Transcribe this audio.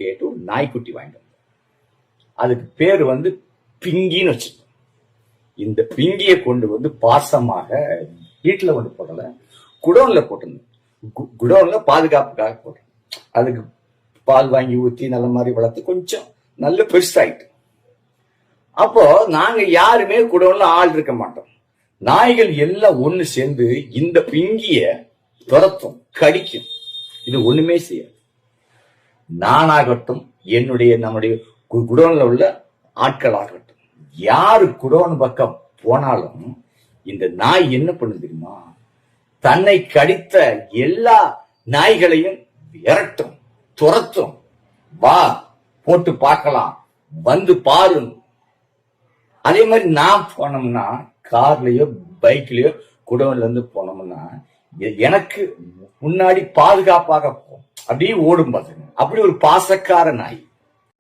கேட்டு ஒரு நாய்க்குட்டி வாங்கிட்டு வந்தோம். அதுக்கு பேர் பிங்கின்னு வச்சிருக்கோம். இந்த பிங்கியை கொண்டு பாசமாக வீட்டுல போடல, குடோன்ல போட்டிருந்தோம். குடோன்ல பாதுகாப்புக்காக போட்டோம். அதுக்கு பால் வாங்கி ஊத்தி நல்ல மாதிரி வளர்த்து கொஞ்சம் நல்ல பெருசாயிட்டு. அப்போ நாங்க யாருமே குடோன்ல ஆள் இருக்க மாட்டோம். நாய்கள் எல்லாம் ஒண்ணு சேர்ந்து இந்த பிங்கிய துரத்தும், கடிக்கும். இது ஒண்ணுமே செய்யாது. நானாகட்டும், நம்முடைய குடோன்ல உள்ள ஆட்கள் ஆகட்டும், யாரு குடோன் பக்கம் போனாலும் இந்த நாய் என்ன பண்ணு தெரியுமா? தன்னை கடித்த எல்லா நாய்களையும் விரட்டும், துரத்தும். வா, போட்டு பார்க்கலாம், வந்து பாரு. அதே மாதிரி நான் போனோம்னா, கார்லயோ பைக்லயோ குடோன்ல போனோம்னா, எனக்கு முன்னாடி பாதுகாப்பாக அப்படியே ஓடும் பாருங்க. அப்படி ஒரு பாசக்கார நாய்.